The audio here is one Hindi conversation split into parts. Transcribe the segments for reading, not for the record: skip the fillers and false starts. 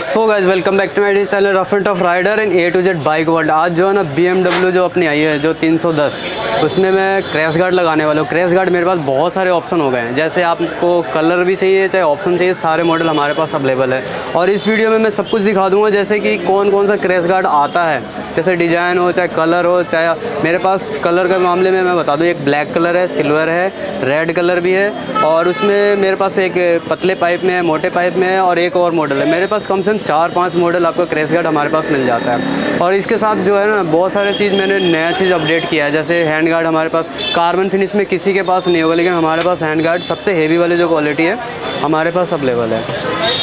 So guys welcome back to my channel rough and tough rider in A to Z bike world. आज जो है ना BMW जो अपनी आई है जो 310, उसमें मैं क्रैश गार्ड लगाने वाला हूँ। क्रैश गार्ड मेरे पास बहुत सारे ऑप्शन हो गए हैं, जैसे आपको कलर भी चाहिए चाहे ऑप्शन चाहिए, सारे मॉडल हमारे पास अवेलेबल है। और इस वीडियो में मैं सब कुछ दिखा दूँगा, जैसे कि कौन कौन सा क्रैश गार्ड आता है, जैसे डिज़ाइन हो चाहे कलर हो। चाहे मेरे पास कलर के मामले में मैं बता दूँ, एक ब्लैक कलर है, सिल्वर है, रेड कलर भी है, और उसमें मेरे पास एक पतले पाइप में है, मोटे पाइप में है, और एक और मॉडल है। मेरे पास कम से कम 4-5 मॉडल आपको क्रैश गार्ड हमारे पास मिल जाता है। और इसके साथ जो है ना बहुत सारे चीज़ मैंने नया चीज़ अपडेट किया है, जैसे हैंड गार्ड हमारे पास कार्बन फिनिश में किसी के पास नहीं होगा, लेकिन हमारे पास हैंड गार्ड सबसे हेवी वाली जो क्वालिटी है हमारे पास अवेलेबल है।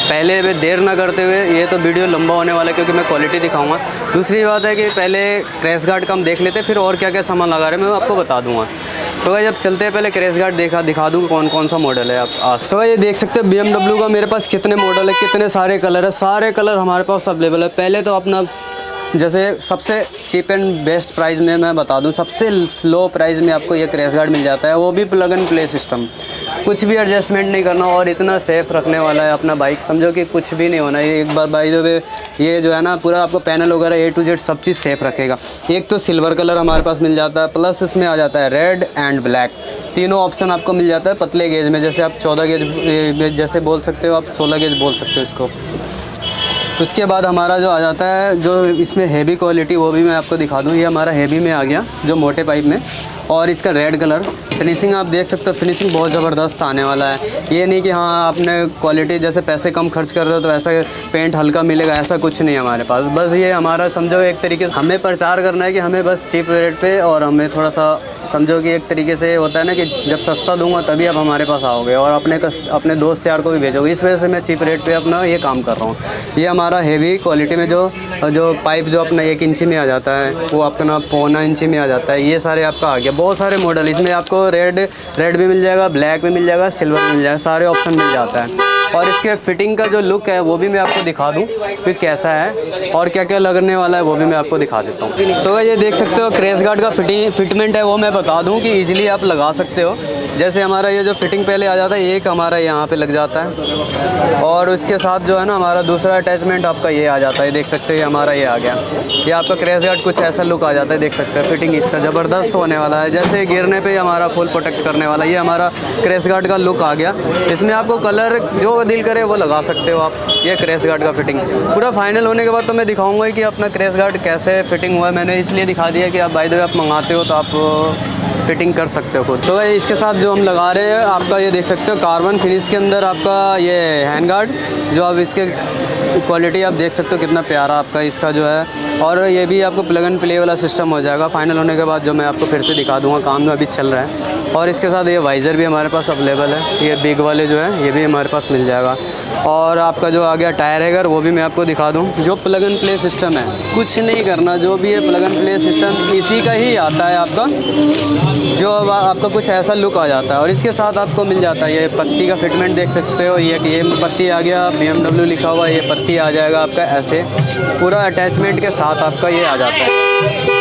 पहले वे देर ना करते हुए, ये तो वीडियो लंबा होने वाला है क्योंकि मैं क्वालिटी दिखाऊंगा। दूसरी बात है कि पहले क्रैश गार्ड का हम देख लेते, फिर और क्या क्या सामान लगा रहे हैं मैं आपको बता दूंगा। सो गाइस जब चलते हैं, पहले क्रैश गार्ड दिखा दूँ कौन कौन सा मॉडल है। आप सो गाइस ये देख सकते हो BMW का मेरे पास कितने मॉडल है, कितने सारे कलर है, सारे कलर हमारे पास अवेलेबल है। पहले तो अपना जैसे सबसे चीप एंड बेस्ट प्राइस में मैं बता दूं, सबसे लो प्राइस में आपको ये क्रैश गार्ड मिल जाता है, वो भी प्लग एंड प्ले सिस्टम, कुछ भी एडजस्टमेंट नहीं करना, और इतना सेफ़ रखने वाला है अपना बाइक, समझो कि कुछ भी नहीं होना। ये एक बार बाई द वे ये जो है ना पूरा आपको पैनल वगैरह A to Z सब चीज़ सेफ़ रखेगा। एक तो सिल्वर कलर हमारे पास मिल जाता है, प्लस इसमें आ जाता है रेड एंड ब्लैक, तीनों ऑप्शन आपको मिल जाता है पतले गेज में। जैसे आप 14 गेज जैसे बोल सकते हो, आप 16 गेज बोल सकते हो इसको। उसके बाद हमारा जो आ जाता है, जो इसमें हेवी क्वालिटी, वो भी मैं आपको दिखा दूँ। ये हमारा हेवी में आ गया जो मोटे पाइप में, और इसका रेड कलर फिनिशिंग आप देख सकते हो, फिनिशिंग बहुत ज़बरदस्त आने वाला है। ये नहीं कि हाँ आपने क्वालिटी जैसे पैसे कम खर्च कर रहे हो तो ऐसा पेंट हल्का मिलेगा, ऐसा कुछ नहीं है हमारे पास। बस ये हमारा समझो एक तरीके से हमें प्रचार करना है कि हमें बस चीप रेट पे, और हमें थोड़ा सा समझो कि एक तरीके से होता है ना कि जब सस्ता दूंगा तभी आप हमारे पास आओगे और अपने दोस्त यार को भी भेजोगे। इस वजह से मैं चीप रेट पे अपना ये काम कर रहा हूँ। ये हमारा हेवी क्वालिटी में जो पाइप जो अपना 1 इंची में आ जाता है, वो आपका ना 1.25 इंची में आ जाता है। ये सारे आपका आ गया, बहुत सारे मॉडल इसमें आपको रेड भी मिल जाएगा, ब्लैक भी मिल जाएगा, सिल्वर भी मिल जाएगा, सारे ऑप्शन मिल जाता है। और इसके फिटिंग का जो लुक है वो भी मैं आपको दिखा दूं कि कैसा है और क्या क्या लगने वाला है, वो भी मैं आपको दिखा देता हूँ। सो ये देख सकते हो क्रैश गार्ड का फिटमेंट है, वो मैं बता दूं कि इजीली आप लगा सकते हो। जैसे हमारा ये जो फिटिंग पहले आ जाता है, एक हमारा यहाँ पे लग जाता है, और उसके साथ जो है ना हमारा दूसरा अटैचमेंट आपका ये आ जाता है। देख सकते हो हमारा ये आ गया, ये आपका क्रैश गार्ड कुछ ऐसा लुक आ जाता है। देख सकते हैं फिटिंग इसका ज़बरदस्त होने वाला है, जैसे गिरने पे हमारा फुल प्रोटेक्ट करने वाला। ये हमारा क्रैश गार्ड का लुक आ गया। इसमें आपको कलर जो दिल करे वो लगा सकते हो आप। ये क्रैश गार्ड का फिटिंग पूरा फाइनल होने के बाद तो मैं दिखाऊंगा कि अपना क्रैश गार्ड कैसे फिटिंग हुआ है। मैंने इसलिए दिखा दिया कि आप बाय द वे आप मंगाते हो तो आप फिटिंग कर सकते हो खुद। तो इसके साथ जो हम लगा रहे हैं आपका ये देख सकते हो कार्बन फिनिश के अंदर आपका ये हैंड गार्ड, जो अब इसके क्वालिटी आप देख सकते हो कितना प्यारा आपका इसका जो है। और ये भी आपको प्लग एंड प्ले वाला सिस्टम हो जाएगा फाइनल होने के बाद, जो मैं आपको फिर से दिखा दूंगा, काम में अभी चल रहा है। और इसके साथ ये वाइज़र भी हमारे पास अवेलेबल है, ये बिग वाले जो है ये भी हमारे पास मिल जाएगा। और आपका जो आ गया टायर हैगर, वो भी मैं आपको दिखा दूं। जो प्लग एंड प्ले सिस्टम है, कुछ नहीं करना, जो भी है प्लग एंड प्ले सिस्टम इसी का ही आता है आपका, जो आपका कुछ ऐसा लुक आ जाता है। और इसके साथ आपको मिल जाता है ये पत्ती का फिटमेंट, देख सकते हो ये पत्ती आ गया, BMW लिखा हुआ, ये पत्ती आ जाएगा आपका ऐसे पूरा अटैचमेंट के साथ आपका ये आ जाता है।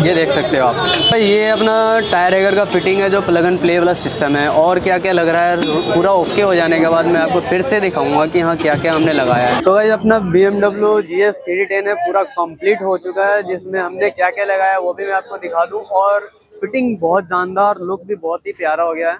ये देख सकते हो आप, ये अपना टायर हैगर का फिटिंग है जो प्लग एंड प्ले वाला सिस्टम है। और क्या क्या लग रहा है पूरा ओके हो जाने के बाद मैं आपको फिर से दिखाऊंगा कि हाँ क्या क्या हमने लगाया है। सो गाइस अपना BMW GS 310 है पूरा कंप्लीट हो चुका है, जिसमें हमने क्या क्या लगाया है वो भी मैं आपको दिखा दूँ। और फिटिंग बहुत जानदार, लुक भी बहुत ही प्यारा हो गया है,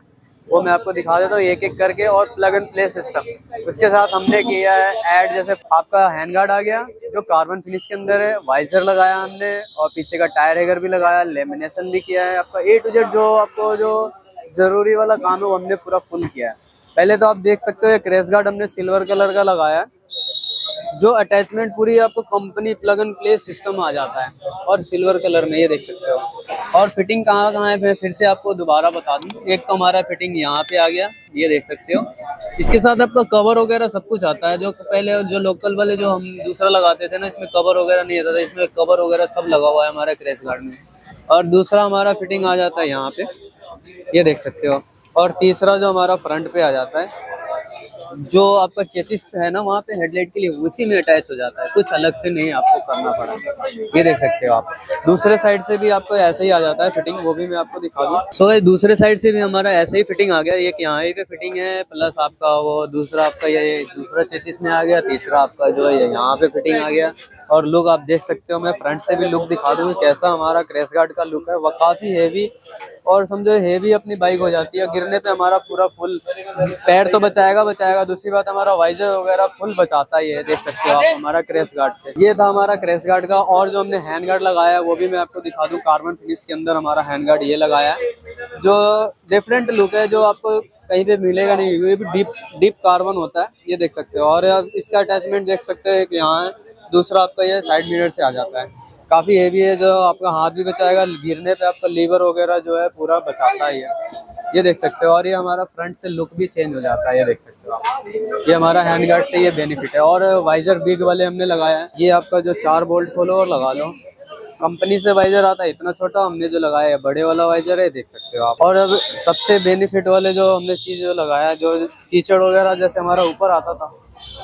वो मैं आपको दिखा देता हूँ एक एक करके। और प्लग एंड प्ले सिस्टम उसके साथ हमने किया है ऐड, जैसे आपका हैंड गार्ड आ गया जो कार्बन फिनिश के अंदर है, वाइजर लगाया हमने, और पीछे का टायर हैगर भी लगाया, लेमिनेशन भी किया है। आपका A to Z जो आपको जो जरूरी वाला काम है वो हमने पूरा फुल किया है। पहले तो आप देख सकते हो क्रैश गार्ड हमने सिल्वर कलर का लगाया है, जो अटैचमेंट पूरी आपको company plug and play system आ जाता है, और सिल्वर कलर में ये देख सकते हो। और फिटिंग कहाँ कहाँ है मैं फिर से आपको दोबारा बता दूं। एक तो हमारा फिटिंग यहाँ पे आ गया, ये देख सकते हो। इसके साथ आपका कवर वगैरह सब कुछ आता है, जो पहले जो लोकल वाले जो हम दूसरा लगाते थे ना, इसमें कवर वगैरह नहीं आता था, इसमें कवर वगैरह सब लगा हुआ है हमारे क्रैश गार्ड में। और दूसरा हमारा फिटिंग आ जाता है यहाँ पे, ये देख सकते हो। और तीसरा जो हमारा फ्रंट पे आ जाता है, जो आपका चेसिस है ना वहाँ पे हेडलाइट के लिए उसी में अटैच हो जाता है, कुछ अलग से नहीं आपको करना पड़ा। ये देख सकते हो आप। दूसरे साइड से भी आपको ऐसे ही आ जाता है फिटिंग, वो भी मैं आपको दिखा दूँ। सो दूसरे साइड से भी हमारा ऐसे ही फिटिंग आ गया। एक यहाँ पे फिटिंग है, प्लस आपका वो दूसरा आपका ये दूसरा चेसिस में आ गया, तीसरा आपका जो है यहाँ पे फिटिंग आ गया। और लुक आप देख सकते हो, मैं फ्रंट से भी लुक दिखा दूँ कैसा हमारा क्रैश गार्ड का लुक है। वह काफ़ी हैवी और समझो हेवी अपनी बाइक हो जाती है। गिरने पे हमारा पूरा फुल पैर तो बचाएगा, दूसरी बात हमारा वाइजर वगैरह फुल बचाता ही है। देख सकते हो आप हमारा क्रैश गार्ड से। ये था हमारा क्रैश गार्ड का। और जो हमने हैंड गार्ड लगाया है वो भी मैं आपको दिखा दूं। कार्बन फिनिश के अंदर हमारा हैंड गार्ड ये लगाया है, जो डिफरेंट लुक है, जो आपको कहीं पे मिलेगा नहीं। ये भी डीप कार्बन होता है, ये देख सकते हो। और अब इसका अटैचमेंट देख सकते हो कि यहाँ है, दूसरा आपका ये साइड मिरर से आ जाता है। काफ़ी हेवी है, जो आपका हाथ भी बचाएगा, गिरने पे आपका लीवर वगैरह जो है पूरा बचाता ही है। ये देख सकते हो। और ये हमारा फ्रंट से लुक भी चेंज हो जाता है, ये देख सकते हो आप। ये हमारा हैंड गार्ड से ये बेनिफिट है। और वाइजर बिग वाले हमने लगाया है। ये आपका जो 4 बोल्ट खोलो और लगा लो, कंपनी से वाइजर आता है इतना छोटा, हमने जो लगाया है बड़े वाला वाइजर है, देख सकते हो आप। और अब सबसे बेनिफिट वाले जो हमने चीज़ जो लगाया है, जो कीचड़ वगैरह जैसे हमारा ऊपर आता था,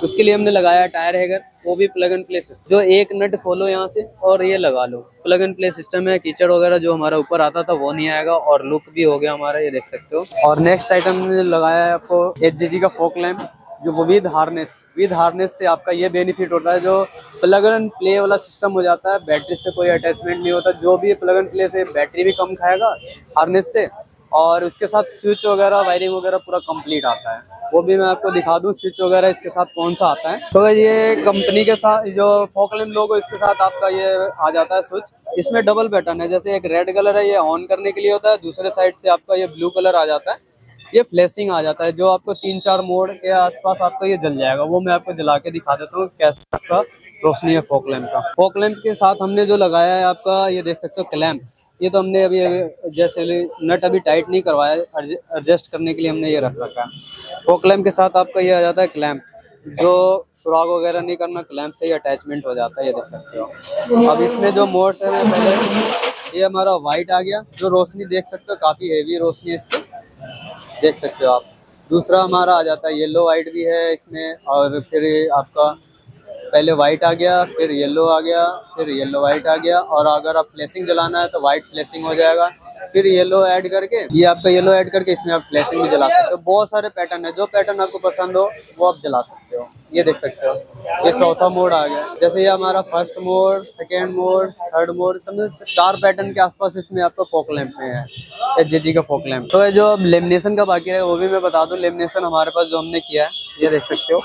उसके लिए हमने लगाया टायर हैगर, वो भी प्लग एंड प्ले सिस्टम। जो एक नट खोलो यहाँ से और ये लगा लो, प्लग एंड प्ले सिस्टम है। कीचड़ वगैरह जो हमारा ऊपर आता था वो नहीं आएगा। और लुक भी हो गया हमारा, ये देख सकते हो। और नेक्स्ट आइटम हमने लगाया है आपको HJG का फोक लैम्प, जो वो विद हार्नेस से आपका ये बेनिफिट होता है, जो प्लग एंड प्ले वाला सिस्टम हो जाता है। बैटरी से कोई अटैचमेंट नहीं होता, जो भी प्लग एंड प्ले से बैटरी भी कम खाएगा हार्नेस से। और उसके साथ स्विच वगैरह वायरिंग वगैरह पूरा कंप्लीट आता है, वो भी मैं आपको दिखा दूं स्विच वगैरह इसके साथ कौन सा आता है। तो ये कंपनी के साथ जो फोकलैम्प लोगो, इसके साथ आपका ये आ जाता है स्विच। इसमें डबल पैटर्न है, जैसे एक रेड कलर है, ये ऑन करने के लिए होता है, दूसरे साइड से आपका ये ब्लू कलर आ जाता है, ये फ्लैशिंग आ जाता है, जो आपको 3-4 मोड़ के आसपास आपका ये जल जाएगा। वो मैं आपको जला के दिखा देता हूँ कैसा आपका रोशनी है फोक लैम्प का। फोक लैम्प के साथ हमने जो लगाया है आपका, ये देख सकते हो क्लैम्प। ये तो हमने अभी जैसे नट अभी टाइट नहीं करवाया, एडजस्ट करने के लिए हमने ये रख रखा है। फोक लैम्प के साथ आपका ये आ जाता है क्लैम्प, जो सुराग वगैरह नहीं करना, क्लैम्प से ही अटैचमेंट हो जाता है, ये देख सकते हो। अब इसमें जो मोड्स है, पहले ये हमारा वाइट आ गया, जो रोशनी देख सकते हो काफ़ी हेवी रोशनी है इसकी, देख सकते हो आप। दूसरा हमारा आ जाता है येलो वाइट भी है इसमें। और फिर आपका पहले वाइट आ गया, फिर येलो आ गया, फिर येलो वाइट आ गया। और अगर आप फ्लैशिंग जलाना है तो वाइट फ्लैशिंग हो जाएगा, फिर येलो ऐड करके, ये आपका येलो ऐड करके इसमें आप फ्लैशिंग भी जला सकते हो। बहुत सारे पैटर्न है, जो पैटर्न आपको पसंद हो वो आप जला सकते हो, ये देख सकते हो। ये चौथा मोड आ गया, जैसे ये हमारा first mode, second mode, third mode, समझो 4 पैटर्न के आसपास इसमें आपका फोक लैम्प में है, HJG का फोक लैम्प। तो जो लेमिनेशन का बाकी है वो भी मैं बता दूं। लेमिनेशन हमारे पास जो हमने किया है, ये देख सकते हो,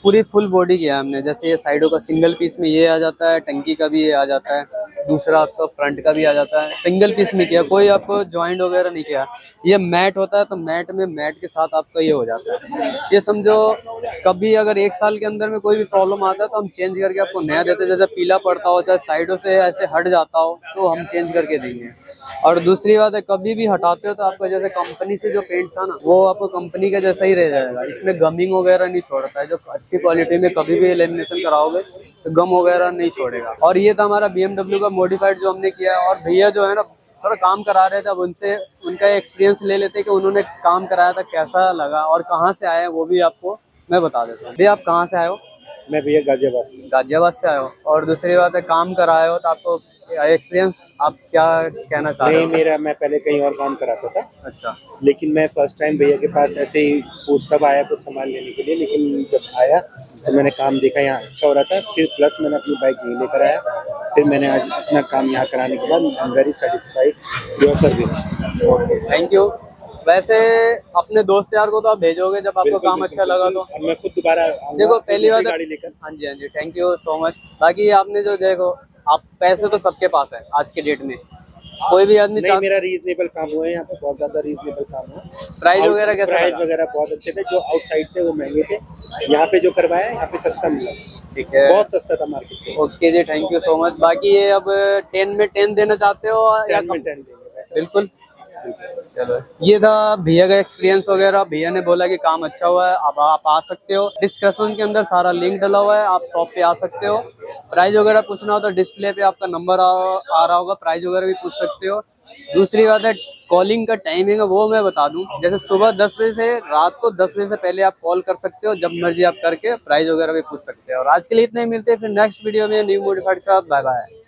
पूरी फुल बॉडी किया है हमने। जैसे ये साइडों का सिंगल पीस में ये आ जाता है, टंकी का भी ये आ जाता है, दूसरा आपका फ्रंट का भी आ जाता है, सिंगल पीस में किया, कोई आपको ज्वाइंट वगैरह नहीं किया। ये मैट होता है तो मैट में मैट के साथ आपका ये हो जाता है। ये समझो कभी अगर 1 साल के अंदर में कोई भी प्रॉब्लम आता है तो हम चेंज करके आपको नया देते हैं। जैसे पीला पड़ता हो, चाहे साइडों से ऐसे हट जाता हो, तो हम चेंज करके देंगे। और दूसरी बात है, कभी भी हटाते हो तो आपका जैसे कंपनी से जो पेंट था ना, वो आपको कंपनी का जैसा ही रह जाएगा। इसमें गमिंग वगैरह नहीं छोड़ता है, जो अच्छी क्वालिटी में कभी भी लेमिनेशन कराओगे तो गम वगैरह नहीं छोड़ेगा। और ये था हमारा BMW का मॉडिफाइड जो हमने किया है। और भैया जो है ना थोड़ा काम करा रहे थे, अब उनसे उनका एक्सपीरियंस ले लेते कि उन्होंने काम कराया था कैसा लगा और कहाँ से आए हैं, वो भी आपको मैं बता देता हूँ। भैया आप कहाँ से आए हो? मैं भैया गाजियाबाद से आए हो। और दूसरी बात है, काम कराए हो तो आपको एक्सपीरियंस आप क्या कहना चाह रहे हो? नहीं, मेरा मैं पहले कहीं और काम कराता था। अच्छा। लेकिन मैं फर्स्ट टाइम भैया के पास ऐसे ही पूछ तब आया कुछ सामान लेने के लिए। लेकिन जब आया तो मैंने काम देखा यहाँ अच्छा हो रहा था, फिर प्लस मैंने अपनी बाइक यहीं लेकर आया, फिर मैंने आज अपना काम यहाँ कराने के बाद I am very satisfied your service. Okay, thank you. वैसे अपने दोस्त यार को तो आप भेजोगे जब आपको काम अच्छा लगा तो। मैं खुद दोबारा देखो पहली बात गाड़ी लेकर। हाँ जी, हाँ जी, थैंक यू सो मच। बाकी आपने जो देखो, आप पैसे तो सबके पास है आज के डेट में, कोई भी आदमी नहीं, मेरा रीजनेबल काम हुआ है यहाँ पे, बहुत ज्यादा रीजनेबल काम हुआ। प्राइस वगैरह कैसा? प्राइस वगैरह बहुत अच्छे थे, जो आउटसाइड थे वो महंगे थे, यहाँ पे जो करवाया यहाँ पे सस्ता मिला। ठीक है, बहुत सस्ता था मार्केट में। ओके जी, थैंक यू सो मच। बाकी ये अब 10 में 10 देना चाहते हो या 10 में 10 देंगे। बिल्कुल। चलो, ये था भैया का एक्सपीरियंस वगैरह। भैया ने बोला कि काम अच्छा हुआ है, अब आप आ सकते हो। डिस्क्रिप्शन के अंदर सारा लिंक डला हुआ है, आप शॉप पे आ सकते हो। प्राइस वगैरह पूछना हो तो डिस्प्ले पे आपका नंबर आ रहा होगा, प्राइस वगैरह भी पूछ सकते हो। दूसरी बात है, कॉलिंग का टाइमिंग है वो मैं बता दूं, जैसे सुबह 10 बजे से रात को 10 बजे से पहले आप कॉल कर सकते हो, जब मर्जी आप करके प्राइस वगैरह भी पूछ सकते हो। और आज के लिए इतने ही, मिलते हैं फिर नेक्स्ट वीडियो में न्यू मॉडिफाइड के साथ। Bye bye.